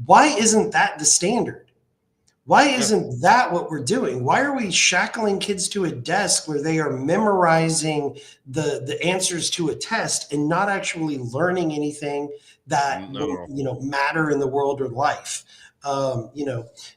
Speaker 3: why isn't that the standard? Why isn't that what we're doing? Why are we shackling kids to a desk where they are memorizing the answers to a test and not actually learning anything that will, matter in the world or life?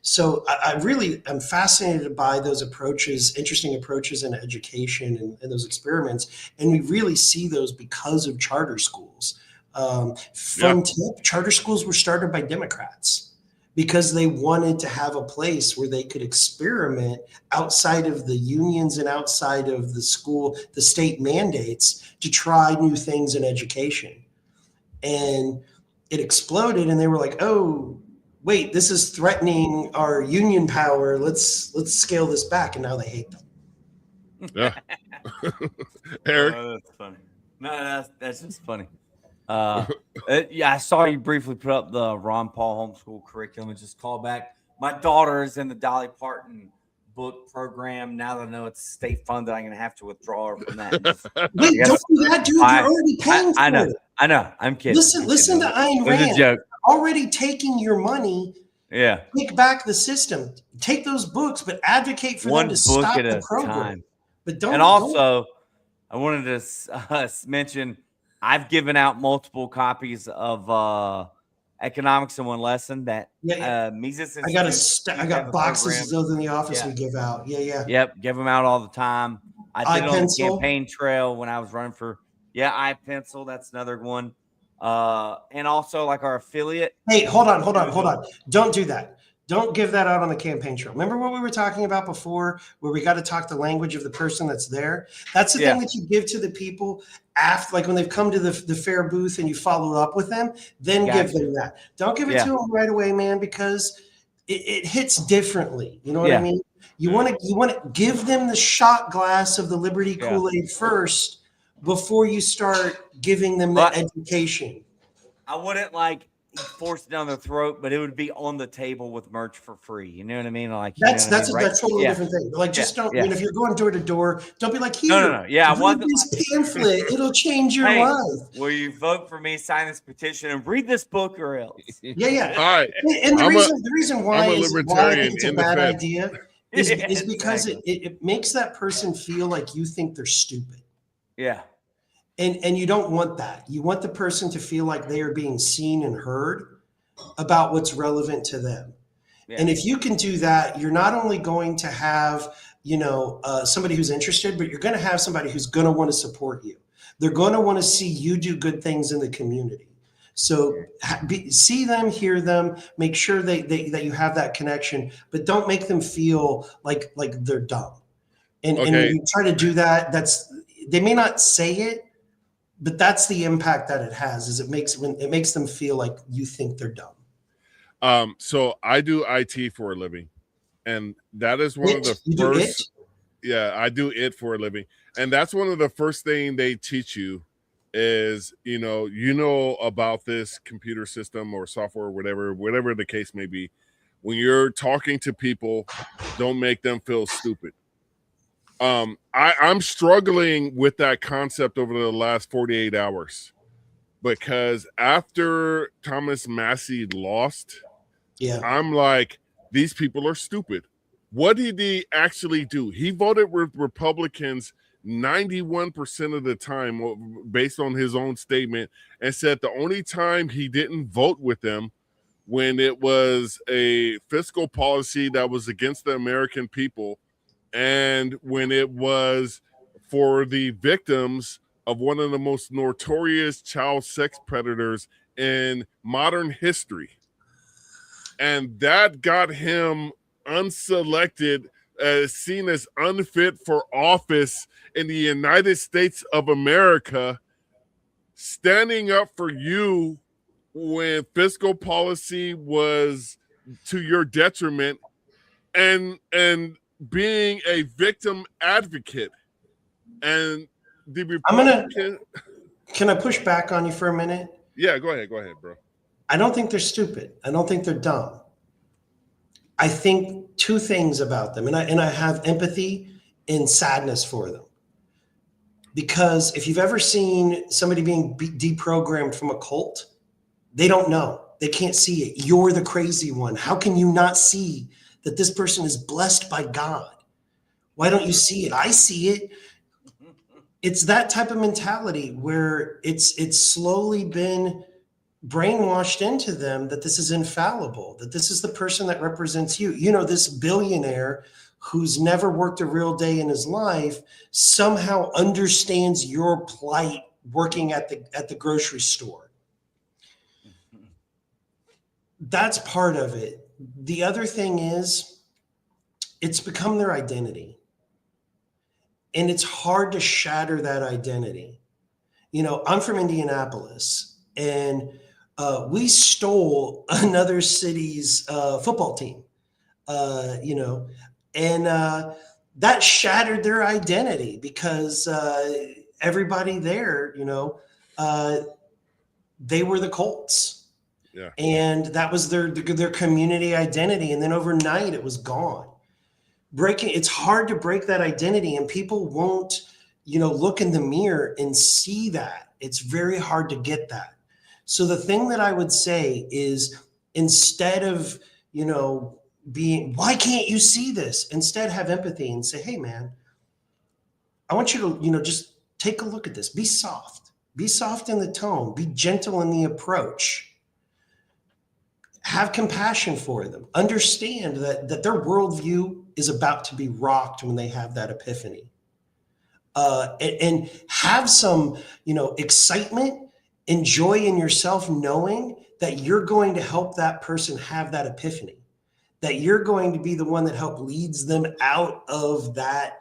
Speaker 3: So I really am fascinated by those approaches, interesting approaches in education and those experiments. And we really see those because of charter schools. Tip, charter schools were started by Democrats because they wanted to have a place where they could experiment outside of the unions and outside of the state mandates to try new things in education. And it exploded, and they were like, oh, wait, this is threatening our union power. Let's scale this back. And now they hate them.
Speaker 1: Yeah. Eric?
Speaker 2: Oh, that's funny. No, that's just funny. I saw you briefly put up the Ron Paul homeschool curriculum and just call back. My daughter is in the Dolly Parton book program. Now that I know it's state funded, I'm going to have to withdraw her from that.
Speaker 3: Wait, don't do that, dude. You're already paying for it.
Speaker 2: I know. I'm kidding.
Speaker 3: Listen to Ayn Rand. Already taking your money.
Speaker 2: Yeah.
Speaker 3: Take back the system. Take those books, but advocate for them to stop the program. But don't. And
Speaker 2: also, I wanted to mention, I've given out multiple copies of Economics in One Lesson that Mises.
Speaker 3: I got boxes of those in the office we give out. Yeah.
Speaker 2: Yep, give them out all the time. I did it on the campaign trail when I was running for iPencil. That's another one. And also like our affiliate.
Speaker 3: Hey, hold on. Don't do that. Don't give that out on the campaign trail. Remember what we were talking about before, where we got to talk the language of the person that's there? That's the thing that you give to the people after, like when they've come to the fair booth and you follow up with them, then give them that. Don't give it to them right away, man, because it hits differently. You know what I mean? You want to give them the shot glass of the Liberty Kool-Aid first before you start giving them the education.
Speaker 2: I wouldn't force it down their throat, but it would be on the table with merch for free. You know what I mean? Like
Speaker 3: that's a totally different thing. Like just don't. If you're going door to door, don't be like, here.
Speaker 2: No. Yeah,
Speaker 3: read this pamphlet. It'll change your life.
Speaker 2: Will you vote for me? Sign this petition and read this book, or else.
Speaker 3: Yeah.
Speaker 1: All right.
Speaker 3: And the reason why it's a bad idea is because it makes that person feel like you think they're stupid.
Speaker 2: Yeah.
Speaker 3: And you don't want that. You want the person to feel like they are being seen and heard about what's relevant to them. Yeah. And if you can do that, you're not only going to have, somebody who's interested, but you're going to have somebody who's going to want to support you. They're going to want to see you do good things in the community. So see them, hear them, make sure that you have that connection, but don't make them feel like they're dumb. And when you try to do that, they may not say it, but that's the impact that it has. Is it makes them feel like you think they're dumb.
Speaker 1: So I do IT for a living, and that is one of the first. Yeah, I do it for a living, and that's one of the first thing they teach you is about this computer system or software or whatever the case may be. When you're talking to people, don't make them feel stupid. I'm struggling with that concept over the last 48 hours because after Thomas Massey lost, I'm like, these people are stupid. What did he actually do? He voted with Republicans 91% of the time based on his own statement, and said the only time he didn't vote with them when it was a fiscal policy that was against the American people, and when it was for the victims of one of the most notorious child sex predators in modern history. and that got him unselected, seen as unfit for office in the United States of America, standing up for you when fiscal policy was to your detriment, and being a victim advocate. And the Republican,
Speaker 3: can I push back on you for a minute?
Speaker 1: Yeah, go ahead, bro.
Speaker 3: I don't think they're stupid. I don't think they're dumb. I think two things about them, and I have empathy and sadness for them. Because if you've ever seen somebody being deprogrammed from a cult, they don't know. They can't see it. You're the crazy one. How can you not see that this person is blessed by God? Why don't you see it? I see it. It's that type of mentality where it's slowly been brainwashed into them that this is infallible, that this is the person that represents you. You know, this billionaire who's never worked a real day in his life somehow understands your plight working at the grocery store. That's part of it. The other thing is it's become their identity. And it's hard to shatter that identity. You know, I'm from Indianapolis, and we stole another city's football team, you know, and that shattered their identity because everybody there, you know, they were the Colts.
Speaker 1: Yeah.
Speaker 3: And that was their community identity. And then overnight it was gone. It's hard to break that identity, and people won't, you know, look in the mirror and see that. It's very hard to get that. So the thing that I would say is, instead of, you know, being, why can't you see this? Instead, have empathy and say, hey man, I want you to, you know, just take a look at this. Be soft in the tone, be gentle in the approach. Have compassion for them. Understand that their worldview is about to be rocked when they have that epiphany. And have some, you know, excitement and joy in yourself, knowing that you're going to help that person have that epiphany, that you're going to be the one that leads them out of that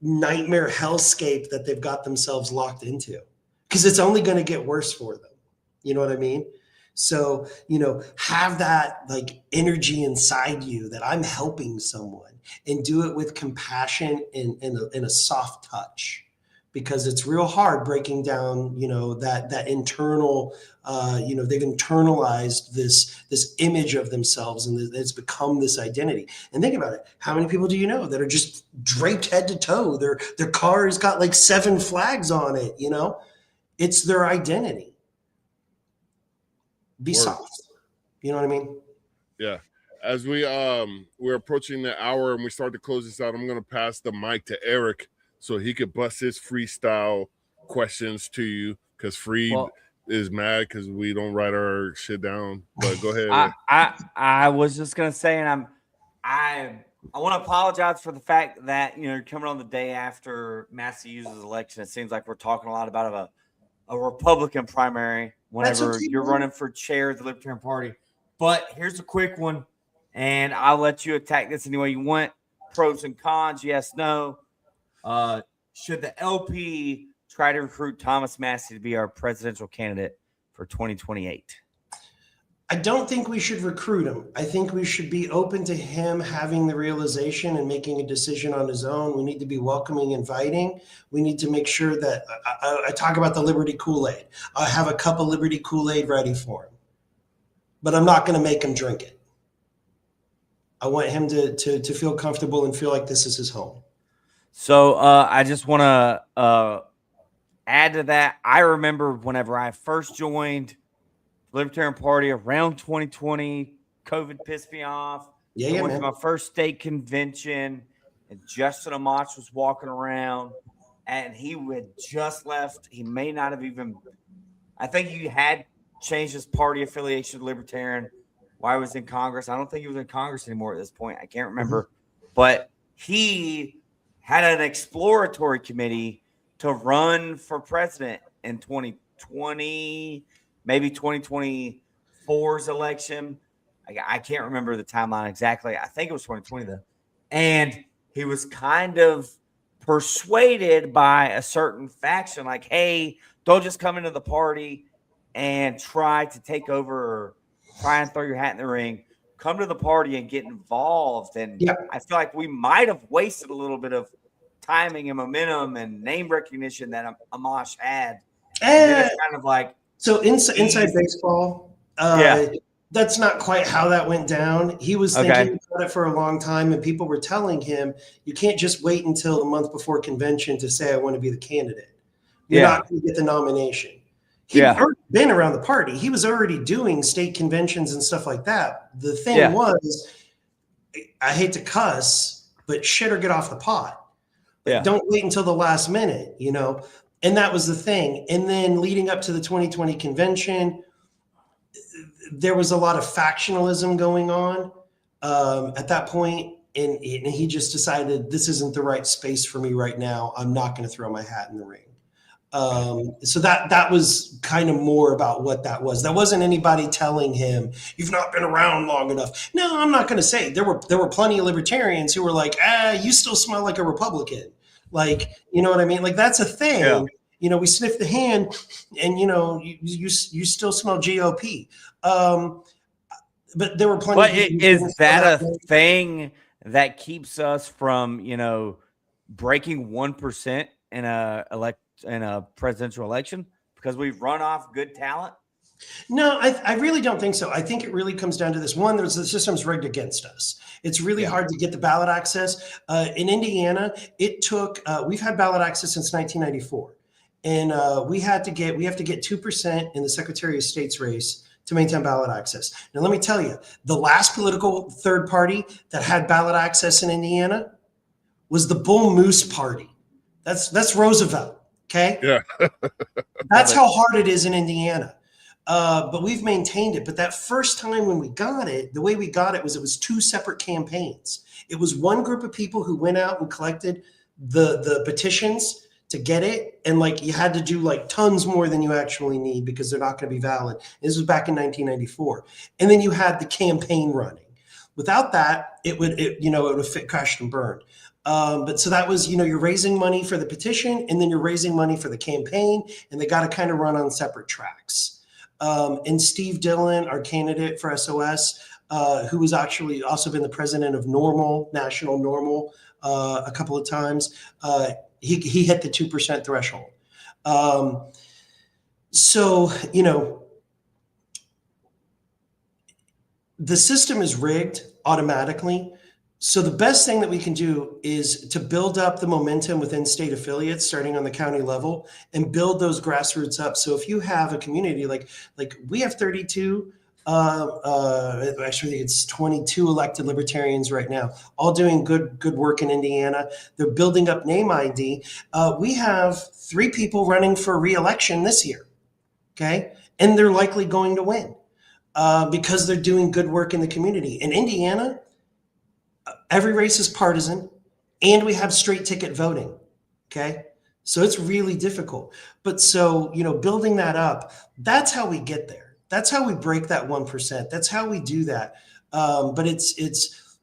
Speaker 3: nightmare hellscape that they've got themselves locked into, because it's only going to get worse for them. You know what I mean? So, you know, have that like energy inside you that I'm helping someone, and do it with compassion and a soft touch, because it's real hard breaking down, you know, that internal, you know, they've internalized this image of themselves, and it's become this identity. And think about it. How many people do you know that are just draped head to toe? Their car has got like 7 flags on it, you know? It's their identity. Be soft. You know what I mean?
Speaker 1: Yeah. As we're approaching the hour and we start to close this out, I'm going to pass the mic to Eric so he could bust his freestyle questions to you, because is mad because we don't write our shit down. But go ahead.
Speaker 2: I was just gonna say, and I want to apologize for the fact that, you know, you're coming on the day after Massey Hughes' election. It seems like we're talking a lot about a Republican primary whenever you're running for chair of the Libertarian Party. But here's a quick one, and I'll let you attack this any way you want. Pros and cons, yes, no. Should the LP try to recruit Thomas Massey to be our presidential candidate for 2028?
Speaker 3: I don't think we should recruit him. I think we should be open to him having the realization and making a decision on his own. We need to be welcoming, inviting. We need to make sure that I talk about the Liberty Kool-Aid. I have a cup of Liberty Kool-Aid ready for him, but I'm not going to make him drink it. I want him to feel comfortable and feel like this is his home.
Speaker 2: So I just want to add to that. I remember whenever I first joined Libertarian Party around 2020, COVID pissed me off. I went to my first state convention, and Justin Amach was walking around, and he had just left. He may not have even, I think he had changed his party affiliation to Libertarian while he was in Congress. I don't think he was in Congress anymore at this point. I can't remember. But he had an exploratory committee to run for president in 2020, maybe 2024's election. I can't remember the timeline exactly. I think it was 2020 though. And he was kind of persuaded by a certain faction, like, hey, don't just come into the party and try to take over or try and throw your hat in the ring. Come to the party and get involved. And
Speaker 3: Yeah.
Speaker 2: I feel like we might have wasted a little bit of timing and momentum and name recognition that Amash had. And then it's kind of like,
Speaker 3: so inside baseball, that's not quite how that went down. He was thinking about it for a long time, and people were telling him, you can't just wait until the month before convention to say, I want to be the candidate. You're not going to get the nomination. He'd already been around the party. He was already doing state conventions and stuff like that. The thing was, I hate to cuss, but shit or get off the pot. Like, don't wait until the last minute, you know? And that was the thing. And then leading up to the 2020 convention, there was a lot of factionalism going on at that point, and he just decided this isn't the right space for me right now. I'm not going to throw my hat in the ring. So that was kind of more about what that was. That wasn't anybody telling him, you've not been around long enough. No, I'm not going to say. There were plenty of libertarians who were like, you still smell like a Republican. Like, you know what I mean? Like, that's a thing. Yeah. You know, we sniff the hand and, you know, you still smell GOP. But there were plenty.
Speaker 2: But is that a thing that keeps us from, you know, breaking 1% in a presidential election because we've run off good talent?
Speaker 3: No, I really don't think so. I think it really comes down to this. One, the system's rigged against us. It's really hard to get the ballot access. In Indiana, it took, we've had ballot access since 1994. And we have to get 2% in the Secretary of State's race to maintain ballot access. Now, let me tell you, the last political third party that had ballot access in Indiana was the Bull Moose Party. That's Roosevelt, okay?
Speaker 1: Yeah.
Speaker 3: That's how hard it is in Indiana. But we've maintained it. But that first time when we got it, the way we got it was two separate campaigns. It was one group of people who went out and collected the petitions to get it. And like, you had to do like tons more than you actually need because they're not going to be valid. This was back in 1994. And then you had the campaign running. Without that, it would have crashed and burned. But so that was, you're raising money for the petition and then you're raising money for the campaign, and they got to kind of run on separate tracks. And Steve Dillon, our candidate for SOS, who was actually also been the president of National Normal a couple of times, he hit the 2% threshold. So, the system is rigged automatically. So the best thing that we can do is to build up the momentum within state affiliates, starting on the county level, and build those grassroots up. So if you have a community like we have 32, actually it's 22 elected libertarians right now, all doing good work in Indiana. They're building up name ID. We have 3 people running for re-election this year, okay? And they're likely going to win because they're doing good work in the community. In Indiana, every race is partisan, and we have straight ticket voting. Okay. So it's really difficult. But so, building that up, that's how we get there. That's how we break that 1%. That's how we do that. But it's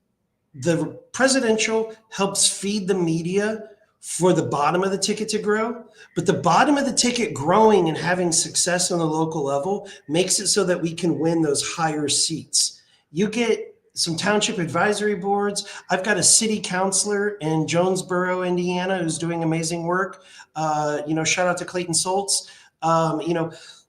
Speaker 3: the presidential helps feed the media for the bottom of the ticket to grow. But the bottom of the ticket growing and having success on the local level makes it so that we can win those higher seats. You get some township advisory boards. I've got a city councilor in Jonesboro, Indiana, who's doing amazing work. Shout out to Clayton Soltz.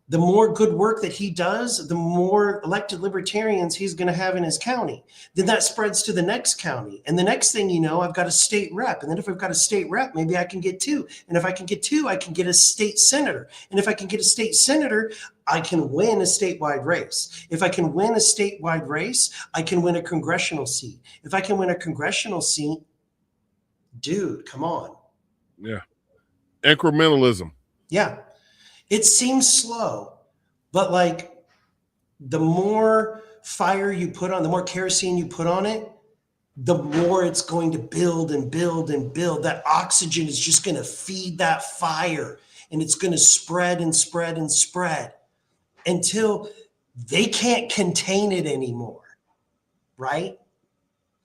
Speaker 3: The more good work that he does, the more elected libertarians he's going to have in his county. Then that spreads to the next county. And the next thing you know, I've got a state rep. And then if I've got a state rep, maybe I can get 2. And if I can get 2, I can get a state senator. And if I can get a state senator, I can win a statewide race. If I can win a statewide race, I can win a congressional seat. If I can win a congressional seat, dude, come on.
Speaker 1: Yeah. Incrementalism.
Speaker 3: Yeah. It seems slow, but like the more fire you put on, the more kerosene you put on it, the more it's going to build and build and build. That oxygen is just going to feed that fire, and it's going to spread and spread and spread until they can't contain it anymore. right?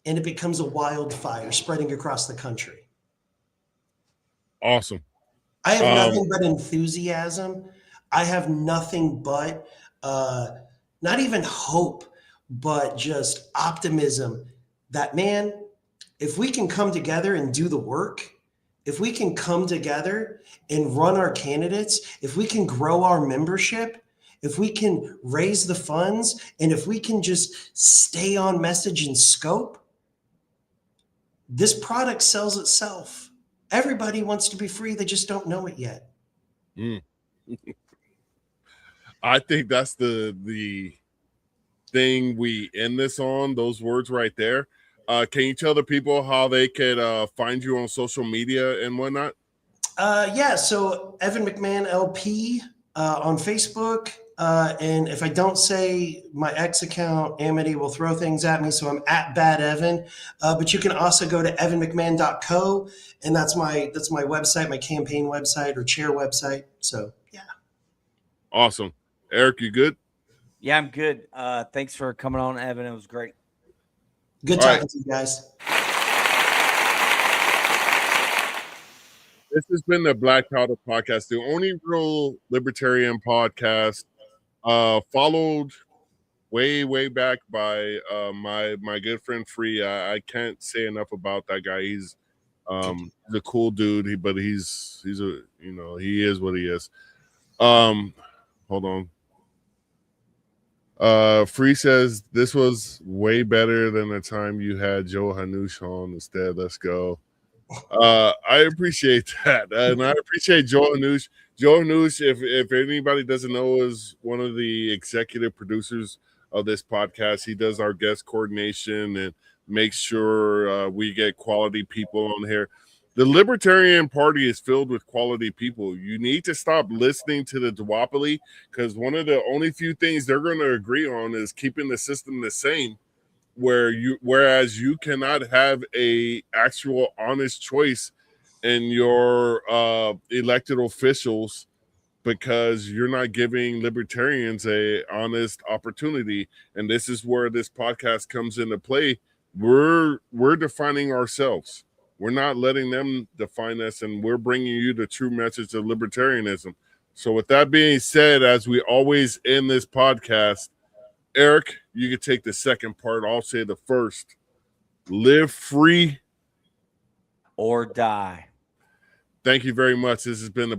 Speaker 3: And it becomes a wildfire spreading across the country.
Speaker 1: Awesome.
Speaker 3: I have nothing but enthusiasm. I have nothing but not even hope, but just optimism that, man, if we can come together and do the work, if we can come together and run our candidates, if we can grow our membership, if we can raise the funds, and if we can just stay on message and scope, this product sells itself. Everybody wants to be free. They just don't know it yet.
Speaker 1: I think that's the thing we end this on, those words right there. Can you tell the people how they could find you on social media and whatnot?
Speaker 3: Yeah, so Evan McMahon LP on Facebook. And if I don't say my X account, Amity will throw things at me. So I'm at Bad Evan. But you can also go to evanmcmahon.co, and that's my website, my campaign website or chair website. So yeah.
Speaker 1: Awesome. Eric, you good?
Speaker 2: Yeah, I'm good. Thanks for coming on, Evan. It was great.
Speaker 3: Good talking to you guys.
Speaker 1: This has been the Black Powder Podcast, the only real libertarian podcast, followed way back by my good friend Free. I can't say enough about that guy. He's a cool dude, but he's a, you know, he is what he is. Hold on. Free says this was way better than the time you had Joe Hanush on instead. Let's go. I appreciate that, and I appreciate Joe Hanush. Joe Hanush, if anybody doesn't know, is one of the executive producers of this podcast. He does our guest coordination and makes sure we get quality people on here. The Libertarian Party is filled with quality people. You need to stop listening to the duopoly, because one of the only few things they're going to agree on is keeping the system the same. Whereas you cannot have a actual honest choice in your elected officials, because you're not giving libertarians a honest opportunity. And this is where this podcast comes into play. We're defining ourselves. We're not letting them define us, and we're bringing you the true message of libertarianism. So with that being said, as we always end this podcast, Eric, you can take the second part. I'll say the first. Live free
Speaker 2: or die.
Speaker 1: Thank you very much. This has been the